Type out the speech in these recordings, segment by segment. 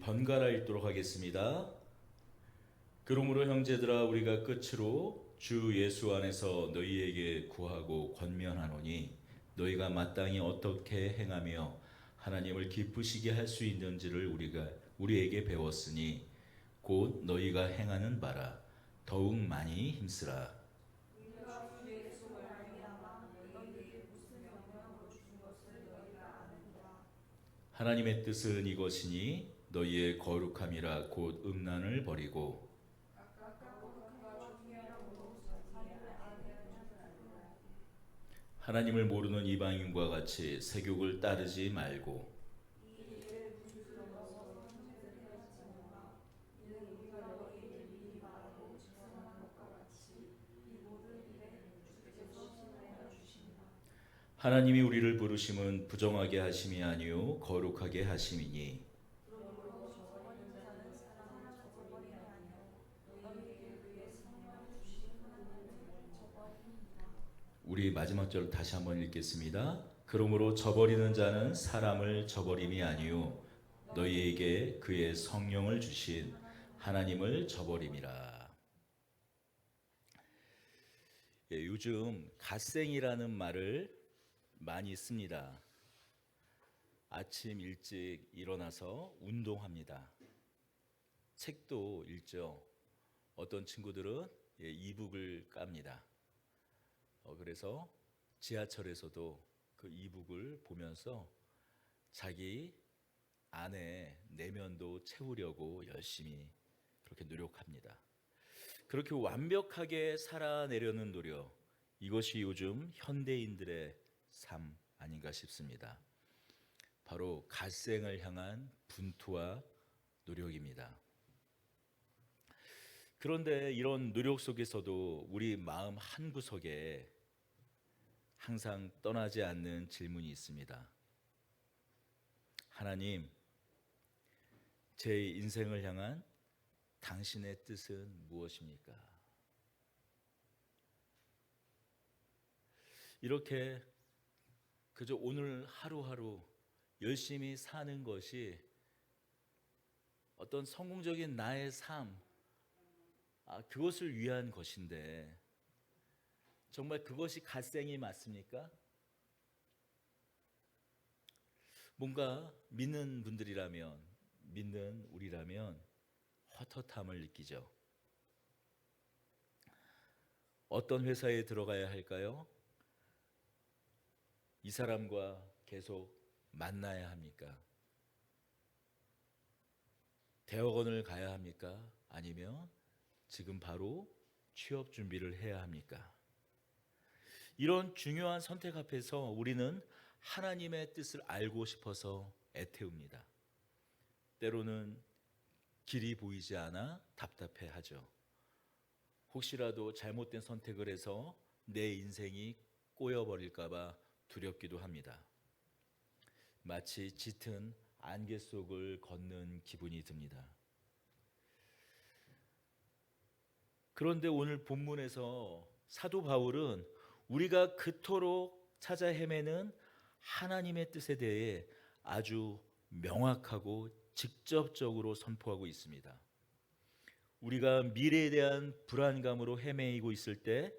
번갈아 읽도록 하겠습니다. 그러므로 형제들아 우리가 끝으로 주 예수 안에서 너희에게 구하고 권면하노니 너희가 마땅히 어떻게 행하며 하나님을 기쁘시게 할 수 있는지를 우리에게 배웠으니 곧 너희가 행하는 바라 더욱 많이 힘쓰라. 하나님의 뜻은 이것이니 너희의 거룩함이라 곧 음란을 버리고 하나님을 모르는 이방인과 같이 세욕을 따르지 말고 하나님이 우리를 부르심은 부정하게 하심이 아니요 거룩하게 하심이니 우리 마지막 절 다시 한번 읽겠습니다. 그러므로 저버리는 자는 사람을 저버림이 아니요 너희에게 그의 성령을 주신 하나님을 저버림이라. 요즘 갓생이라는 말을 많이 씁니다. 아침 일찍 일어나서 운동합니다. 책도 읽죠. 어떤 친구들은 이북을 깝니다. 그래서 지하철에서도 그 이북을 보면서 자기 안에 내면도 채우려고 열심히 그렇게 노력합니다. 그렇게 완벽하게 살아내려는 노력, 이것이 요즘 현대인들의 삶 아닌가 싶습니다. 바로 갓생을 향한 분투와 노력입니다. 그런데 이런 노력 속에서도 우리 마음 한구석에 항상 떠나지 않는 질문이 있습니다. 하나님, 제 인생을 향한 당신의 뜻은 무엇입니까? 이렇게 그저 오늘 하루하루 열심히 사는 것이 어떤 성공적인 나의 삶, 그것을 위한 것인데 정말 그것이 갓생이 맞습니까? 뭔가 믿는 분들이라면, 믿는 우리라면 헛헛함을 느끼죠. 어떤 회사에 들어가야 할까요? 이 사람과 계속 만나야 합니까? 대학원을 가야 합니까? 아니면 지금 바로 취업 준비를 해야 합니까? 이런 중요한 선택 앞에서 우리는 하나님의 뜻을 알고 싶어서 애태웁니다. 때로는 길이 보이지 않아 답답해하죠. 혹시라도 잘못된 선택을 해서 내 인생이 꼬여버릴까 봐 두렵기도 합니다. 마치 짙은 안개 속을 걷는 기분이 듭니다. 그런데 오늘 본문에서 사도 바울은 우리가 그토록 찾아 헤매는 하나님의 뜻에 대해 아주 명확하고 직접적으로 선포하고 있습니다. 우리가 미래에 대한 불안감으로 헤매이고 있을 때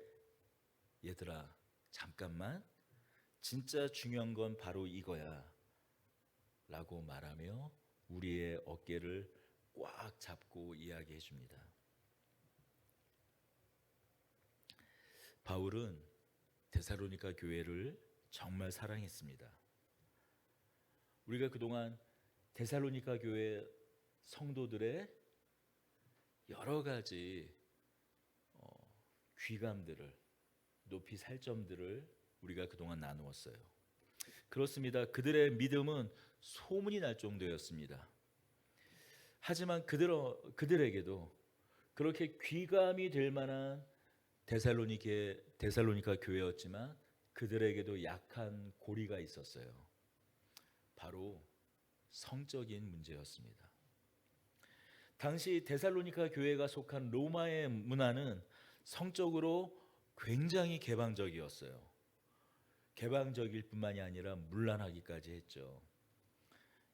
얘들아 잠깐만, 진짜 중요한 건 바로 이거야 라고 말하며 우리의 어깨를 꽉 잡고 이야기해 줍니다. 바울은 데살로니가 교회를 정말 사랑했습니다. 우리가 그동안 데살로니가 교회 성도들의 여러 가지 귀감들을, 높이 살 점들을 우리가 그동안 나누었어요. 그렇습니다. 그들의 믿음은 소문이 날 정도였습니다. 하지만 그들에게도 그렇게 귀감이 될 만한 데살로니가 교회였지만 그들에게도 약한 고리가 있었어요. 바로 성적인 문제였습니다. 당시 데살로니가 교회가 속한 로마의 문화는 성적으로 굉장히 개방적이었어요. 개방적일 뿐만이 아니라 문란하기까지 했죠.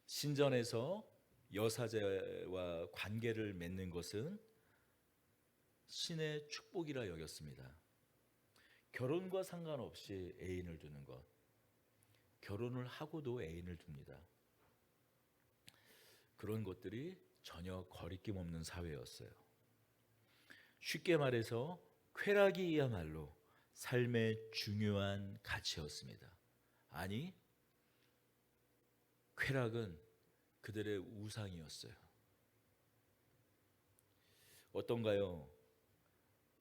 신전에서 여사제와 관계를 맺는 것은 신의 축복이라 여겼습니다. 결혼과 상관없이 애인을 두는 것, 결혼을 하고도 애인을 둡니다. 그런 것들이 전혀 거리낌 없는 사회였어요. 쉽게 말해서 쾌락이야말로 삶의 중요한 가치였습니다. 아니, 쾌락은 그들의 우상이었어요. 어떤가요?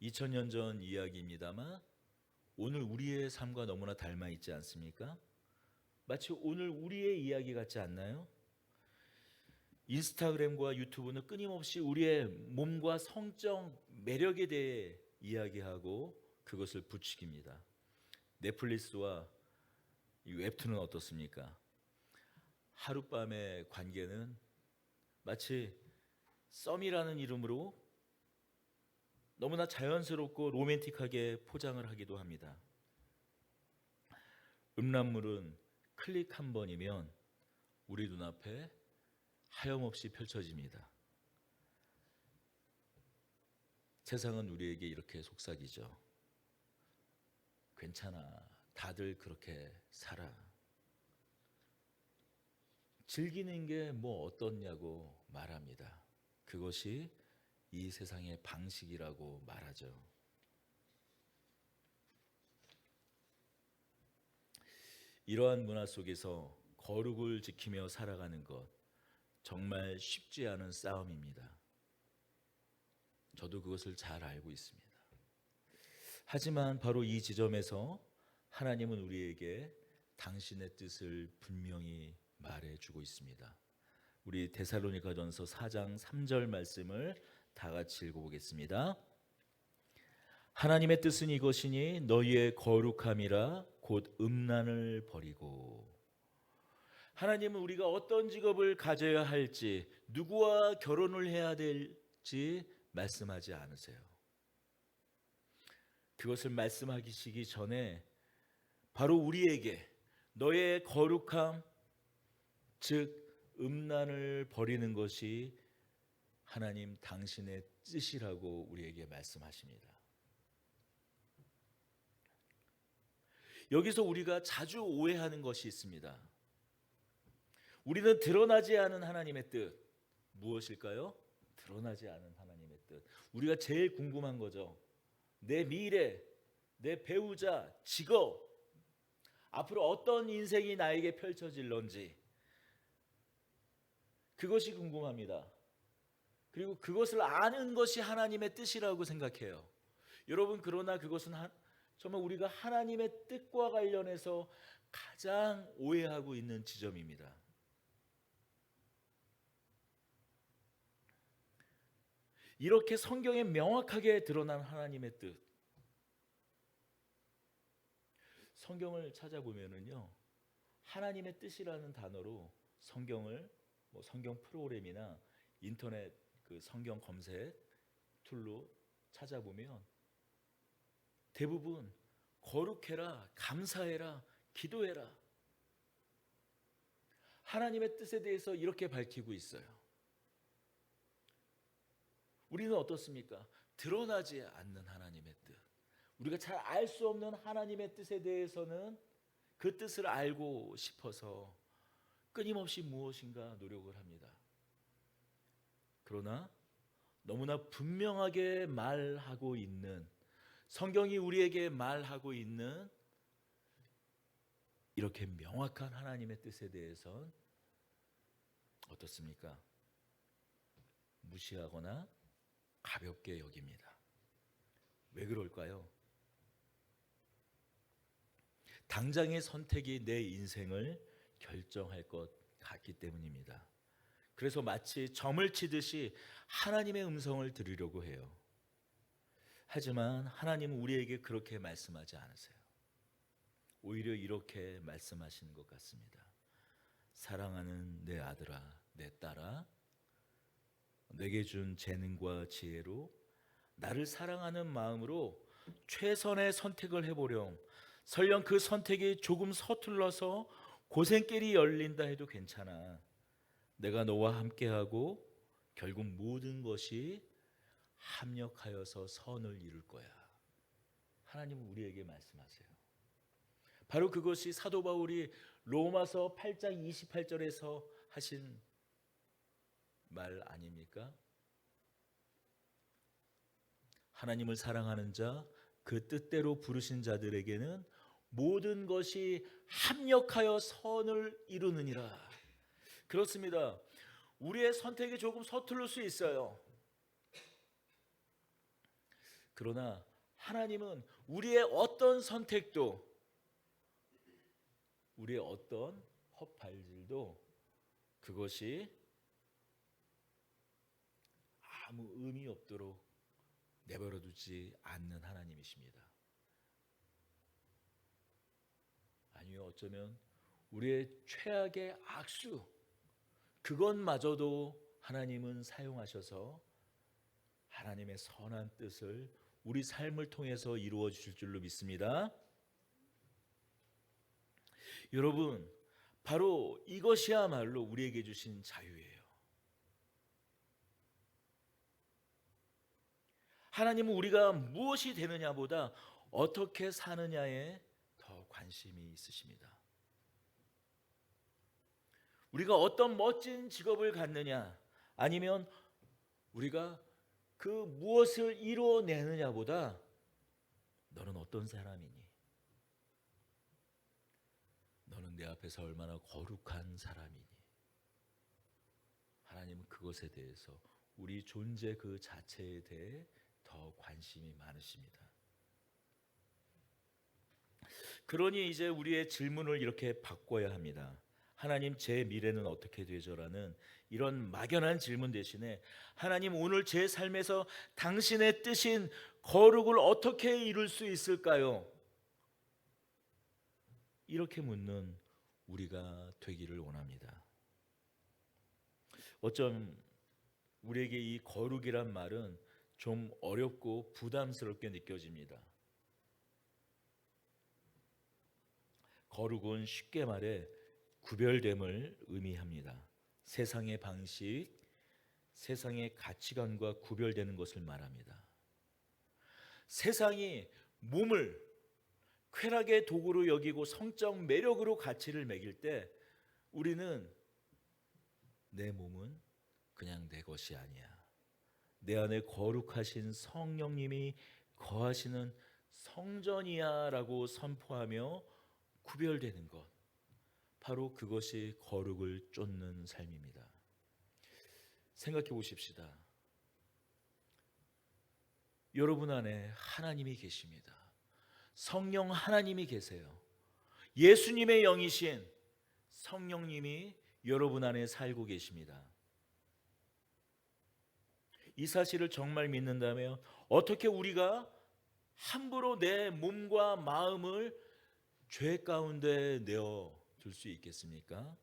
2000년 전 이야기입니다만 오늘 우리의 삶과 너무나 닮아 있지 않습니까? 마치 오늘 우리의 이야기 같지 않나요? 인스타그램과 유튜브는 끊임없이 우리의 몸과 성적 매력에 대해 이야기하고 그것을 부추깁니다. 넷플릭스와 이 웹툰은 어떻습니까? 하룻밤의 관계는 마치 썸이라는 이름으로 너무나 자연스럽고 로맨틱하게 포장을 하기도 합니다. 음란물은 클릭 한 번이면 우리 눈앞에 하염없이 펼쳐집니다. 세상은 우리에게 이렇게 속삭이죠. 괜찮아. 다들 그렇게 살아. 즐기는 게 뭐 어떻냐고 말합니다. 그것이 이 세상의 방식이라고 말하죠. 이러한 문화 속에서 거룩을 지키며 살아가는 것 정말 쉽지 않은 싸움입니다. 저도 그것을 잘 알고 있습니다. 하지만 바로 이 지점에서 하나님은 우리에게 당신의 뜻을 분명히 말해주고 있습니다. 우리 데살로니가전서 4장 3절 말씀을 다 같이 읽어보겠습니다. 하나님의 뜻은 이것이니 너희의 거룩함이라 곧 음란을 버리고. 하나님은 우리가 어떤 직업을 가져야 할지, 누구와 결혼을 해야 될지 말씀하지 않으세요. 그것을 말씀하시기 전에 바로 우리에게 너의 거룩함, 즉 음란을 버리는 것이 하나님 당신의 뜻이라고 우리에게 말씀하십니다. 여기서 우리가 자주 오해하는 것이 있습니다. 우리는 드러나지 않은 하나님의 뜻, 무엇일까요? 드러나지 않은 하나님의 뜻. 우리가 제일 궁금한 거죠. 내 미래, 내 배우자, 직업, 앞으로 어떤 인생이 나에게 펼쳐질런지 그것이 궁금합니다. 그리고 그것을 아는 것이 하나님의 뜻이라고 생각해요. 여러분, 그러나 그것은 정말 우리가 하나님의 뜻과 관련해서 가장 오해하고 있는 지점입니다. 이렇게 성경에 명확하게 드러난 하나님의 뜻, 성경을 찾아보면은요, 하나님의 뜻이라는 단어로 성경을 성경 프로그램이나 인터넷 그 성경 검색 툴로 찾아보면 대부분 거룩해라, 감사해라, 기도해라, 하나님의 뜻에 대해서 이렇게 밝히고 있어요. 우리는 어떻습니까? 드러나지 않는 하나님의 뜻, 우리가 잘 알 수 없는 하나님의 뜻에 대해서는 그 뜻을 알고 싶어서 끊임없이 무엇인가 노력을 합니다. 그러나 너무나 분명하게 말하고 있는, 성경이 우리에게 말하고 있는 이렇게 명확한 하나님의 뜻에 대해서는 어떻습니까? 무시하거나 가볍게 여깁니다. 왜 그럴까요? 당장의 선택이 내 인생을 결정할 것 같기 때문입니다. 그래서 마치 점을 치듯이 하나님의 음성을 들으려고 해요. 하지만 하나님은 우리에게 그렇게 말씀하지 않으세요. 오히려 이렇게 말씀하시는 것 같습니다. 사랑하는 내 아들아, 내 딸아, 내게 준 재능과 지혜로 나를 사랑하는 마음으로 최선의 선택을 해보렴. 설령 그 선택이 조금 서툴러서 고생길이 열린다 해도 괜찮아. 내가 너와 함께하고 결국 모든 것이 합력하여서 선을 이룰 거야. 하나님은 우리에게 말씀하세요. 바로 그것이 사도 바울이 로마서 8장 28절에서 하신 말 아닙니까? 하나님을 사랑하는 자, 그 뜻대로 부르신 자들에게는 모든 것이 합력하여 선을 이루느니라. 그렇습니다. 우리의 선택이 조금 서툴을 수 있어요. 그러나 하나님은 우리의 어떤 선택도, 우리의 어떤 헛발질도 그것이 아무 의미 없도록 내버려 두지 않는 하나님이십니다. 아니요, 어쩌면 우리의 최악의 악수, 그것마저도 하나님은 사용하셔서 하나님의 선한 뜻을 우리 삶을 통해서 이루어 주실 줄로 믿습니다. 여러분, 바로 이것이야말로 우리에게 주신 자유예요. 하나님은 우리가 무엇이 되느냐보다 어떻게 사느냐에 더 관심이 있으십니다. 우리가 어떤 멋진 직업을 갖느냐, 아니면 우리가 그 무엇을 이루어내느냐보다 너는 어떤 사람이니? 너는 내 앞에서 얼마나 거룩한 사람이니? 하나님은 그것에 대해서, 우리 존재 그 자체에 대해 더 관심이 많으십니다. 그러니 이제 우리의 질문을 이렇게 바꿔야 합니다. 하나님, 제 미래는 어떻게 되죠라는 이런 막연한 질문 대신에, 하나님, 오늘 제 삶에서 당신의 뜻인 거룩을 어떻게 이룰 수 있을까요? 이렇게 묻는 우리가 되기를 원합니다. 어쩜 우리에게 이 거룩이란 말은 좀 어렵고 부담스럽게 느껴집니다. 거룩은 쉽게 말해 구별됨을 의미합니다. 세상의 방식, 세상의 가치관과 구별되는 것을 말합니다. 세상이 몸을 쾌락의 도구로 여기고 성적 매력으로 가치를 매길 때, 우리는 내 몸은 그냥 내 것이 아니야, 내 안에 거룩하신 성령님이 거하시는 성전이야 라고 선포하며 구별되는 것, 바로 그것이 거룩을 쫓는 삶입니다. 생각해 보십시다. 여러분 안에 하나님이 계십니다. 성령 하나님이 계세요. 예수님의 영이신 성령님이 여러분 안에 살고 계십니다. 이 사실을 정말 믿는다면 어떻게 우리가 함부로 내 몸과 마음을 죄 가운데 내어 둘 수 있겠습니까?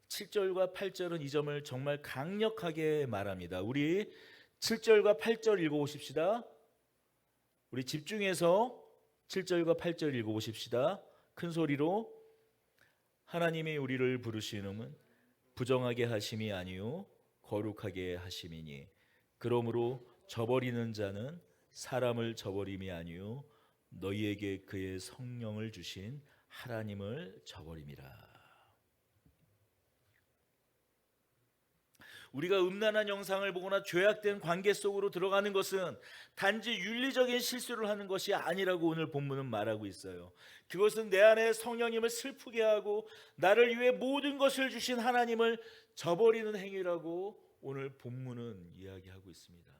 7절과 8절은 이 점을 정말 강력하게 말합니다. 우리 7절과 8절 읽어보십시다. 우리 집중해서 7절과 8절 읽어보십시다. 큰 소리로. 하나님이 우리를 부르시는 부정하게 하심이 아니요 거룩하게 하심이니, 그러므로 저버리는 자는 사람을 저버림이 아니요 너희에게 그의 성령을 주신 하나님을 저버림이라. 우리가 음란한 영상을 보거나 죄악된 관계 속으로 들어가는 것은 단지 윤리적인 실수를 하는 것이 아니라고 오늘 본문은 말하고 있어요. 그것은 내 안에 성령님을 슬프게 하고 나를 위해 모든 것을 주신 하나님을 저버리는 행위라고 오늘 본문은 이야기하고 있습니다.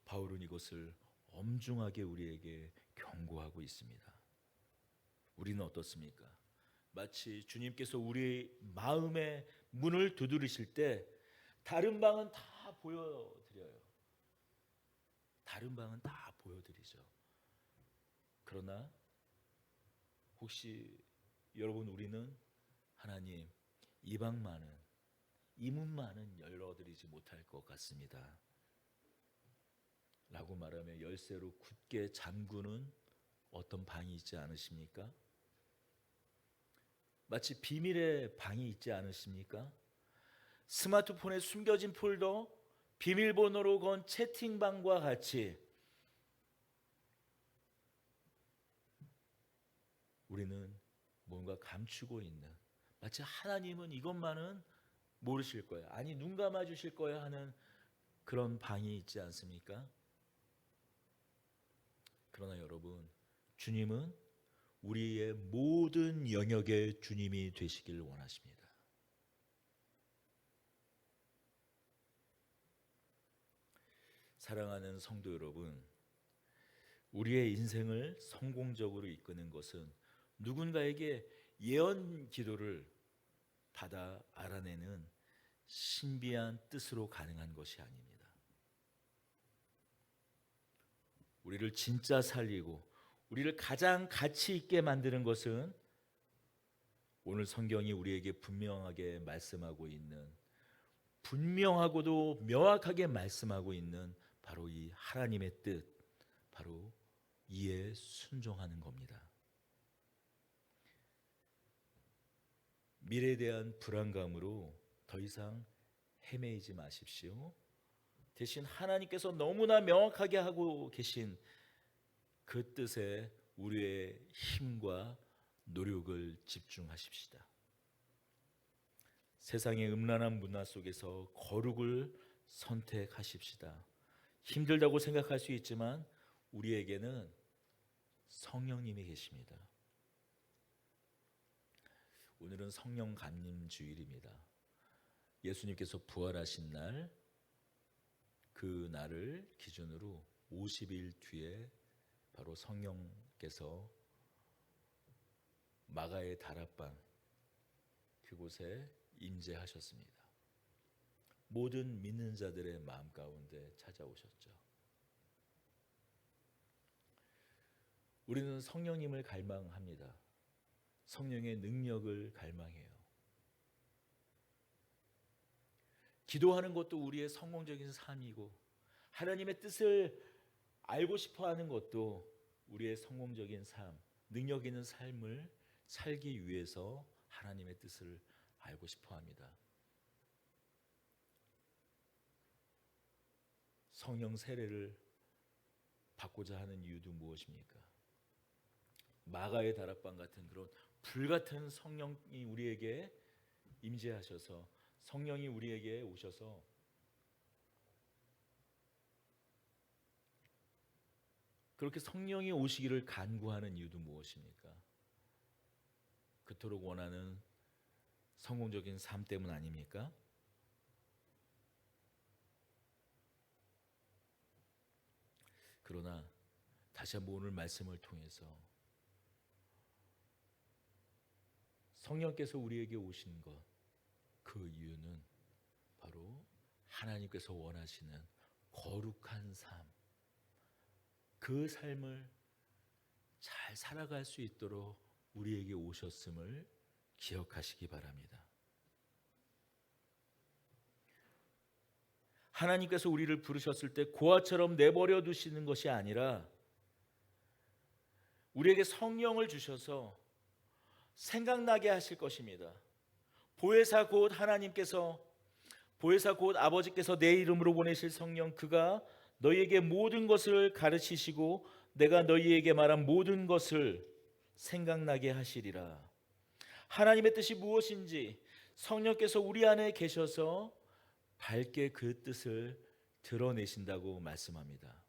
바울은 이것을 엄중하게 우리에게 경고하고 있습니다. 우리는 어떻습니까? 마치 주님께서 우리 마음의 문을 두드리실 때 다른 방은 다 보여드려요. 다른 방은 다 보여드리죠. 그러나 혹시 여러분, 우리는 하나님, 이 방만은, 이 문만은 열어드리지 못할 것 같습니다 라고 말하며 열쇠로 굳게 잠그는 어떤 방이 있지 않으십니까? 마치 비밀의 방이 있지 않으십니까? 스마트폰에 숨겨진 폴더, 비밀번호로 건 채팅방과 같이 우리는 뭔가 감추고 있는, 마치 하나님은 이것만은 모르실 거야, 아니 눈 감아 주실 거야 하는 그런 방이 있지 않습니까? 그러나 여러분, 주님은 우리의 모든 영역의 주님이 되시길 원하십니다. 사랑하는 성도 여러분, 우리의 인생을 성공적으로 이끄는 것은 누군가에게 예언 기도를 받아 알아내는 신비한 뜻으로 가능한 것이 아닙니다. 우리를 진짜 살리고 우리를 가장 가치 있게 만드는 것은 오늘 성경이 우리에게 분명하게 말씀하고 있는, 분명하고도 명확하게 말씀하고 있는 바로 이 하나님의 뜻, 바로 이에 순종하는 겁니다. 미래에 대한 불안감으로 더 이상 헤매이지 마십시오. 대신 하나님께서 너무나 명확하게 하고 계신 그 뜻에 우리의 힘과 노력을 집중하십시다. 세상의 음란한 문화 속에서 거룩을 선택하십시다. 힘들다고 생각할 수 있지만 우리에게는 성령님이 계십니다. 오늘은 성령 감림 주일입니다. 예수님께서 부활하신 날, 그 날을 기준으로 50일 뒤에 바로 성령께서 마가의 다락방 그곳에 임재하셨습니다. 모든 믿는 자들의 마음 가운데 찾아오셨죠. 우리는 성령님을 갈망합니다. 성령의 능력을 갈망해요. 기도하는 것도 우리의 성공적인 삶이고, 하나님의 뜻을 알고 싶어하는 것도 우리의 성공적인 삶, 능력 있는 삶을 살기 위해서 하나님의 뜻을 알고 싶어합니다. 성령 세례를 받고자 하는 이유도 무엇입니까? 마가의 다락방 같은 그런 불같은 성령이 우리에게 임재하셔서, 성령이 우리에게 오셔서 그렇게 성령이 오시기를 간구하는 이유도 무엇입니까? 그토록 원하는 성공적인 삶 때문 아닙니까? 그러나 다시 한번 오늘 말씀을 통해서 성령께서 우리에게 오신 것, 그 이유는 바로 하나님께서 원하시는 거룩한 삶, 그 삶을 잘 살아갈 수 있도록 우리에게 오셨음을 기억하시기 바랍니다. 하나님께서 우리를 부르셨을 때 고아처럼 내버려 두시는 것이 아니라 우리에게 성령을 주셔서 생각나게 하실 것입니다. 보혜사 곧 하나님께서, 보혜사 곧 아버지께서 내 이름으로 보내실 성령, 그가 너희에게 모든 것을 가르치시고 내가 너희에게 말한 모든 것을 생각나게 하시리라. 하나님의 뜻이 무엇인지 성령께서 우리 안에 계셔서 밝게 그 뜻을 드러내신다고 말씀합니다.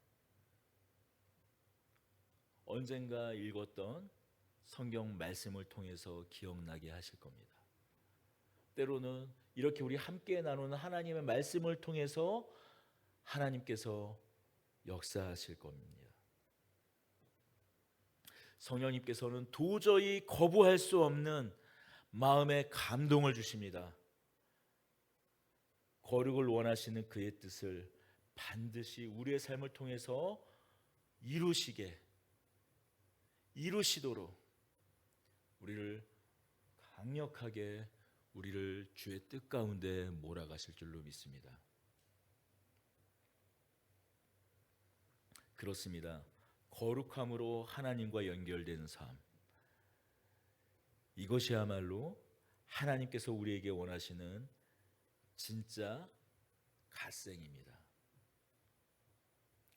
언젠가 읽었던 성경 말씀을 통해서 기억나게 하실 겁니다. 때로는 이렇게 우리 함께 나누는 하나님의 말씀을 통해서 하나님께서 역사하실 겁니다. 성령님께서는 도저히 거부할 수 없는 마음의 감동을 주십니다. 거룩을 원하시는 그의 뜻을 반드시 우리의 삶을 통해서 이루시도록 우리를 강력하게 우리를 주의 뜻 가운데 몰아가실 줄로 믿습니다. 그렇습니다. 거룩함으로 하나님과 연결된 삶, 이것이야말로 하나님께서 우리에게 원하시는 진짜 갓생입니다.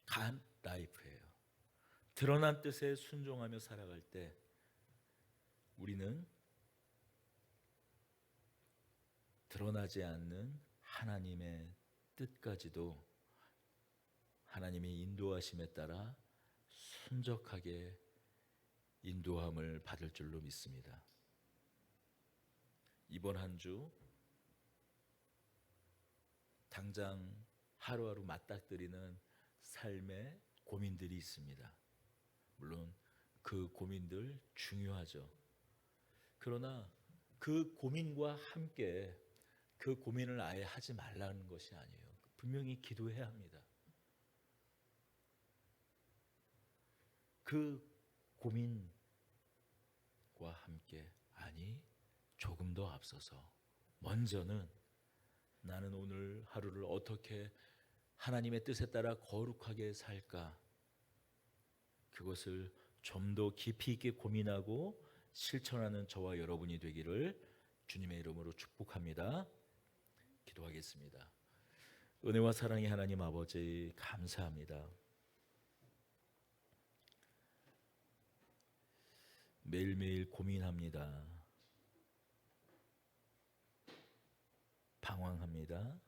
갓 라이프예요. 드러난 뜻에 순종하며 살아갈 때 우리는 드러나지 않는 하나님의 뜻까지도 하나님의 인도하심에 따라 순적하게 인도함을 받을 줄로 믿습니다. 이번 한 주 당장 하루하루 맞닥뜨리는 삶의 고민들이 있습니다. 물론 그 고민들 중요하죠. 그러나 그 고민과 함께 그 고민을 아예 하지 말라는 것이 아니에요. 분명히 기도해야 합니다. 그 고민과 함께, 아니 조금 더 앞서서 먼저는 나는 오늘 하루를 어떻게 하나님의 뜻에 따라 거룩하게 살까, 그것을 좀 더 깊이 있게 고민하고 실천하는 저와 여러분이 되기를 주님의 이름으로 축복합니다. 기도하겠습니다. 은혜와 사랑의 하나님 아버지, 감사합니다. 매일매일 고민합니다. 방황합니다.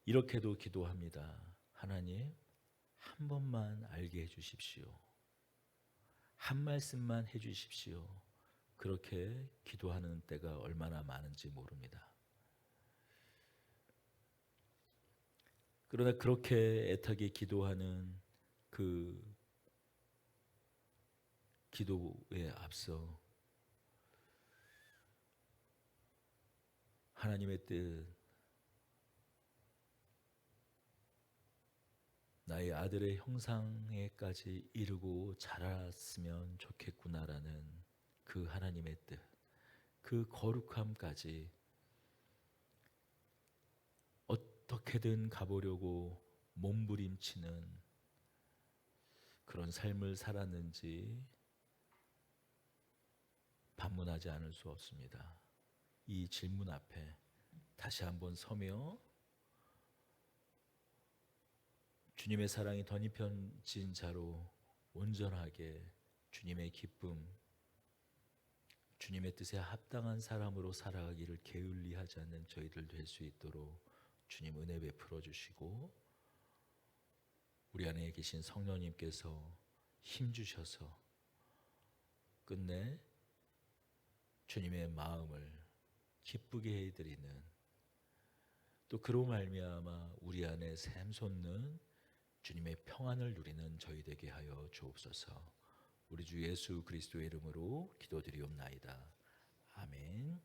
이렇게도 기도합니다. 하나님, 한 번만 알게 해주십시오. 한 말씀만 해주십시오. 그렇게 기도하는 때가 얼마나 많은지 모릅니다. 그러나 그렇게 애타게 기도하는 그 기도에 앞서 하나님의 뜻, 나의 아들의 형상에까지 이르고 자랐으면 좋겠구나라는 그 하나님의 뜻, 그 거룩함까지 어떻게든 가보려고 몸부림치는 그런 삶을 살았는지 반문하지 않을 수 없습니다. 이 질문 앞에 다시 한번 서며 주님의 사랑이 덧입혀진 자로 온전하게 주님의 기쁨, 주님의 뜻에 합당한 사람으로 살아가기를 게을리하지 않는 저희들 될 수 있도록 주님 은혜 베풀어 주시고, 우리 안에 계신 성령님께서 힘 주셔서 끝내 주님의 마음을 기쁘게 해드리는, 또 그로 말미암아 우리 안에 샘솟는 주님의 평안을 누리는 저희 되게 하여 주옵소서. 우리 주 예수 그리스도의 이름으로 기도드리옵나이다. 아멘.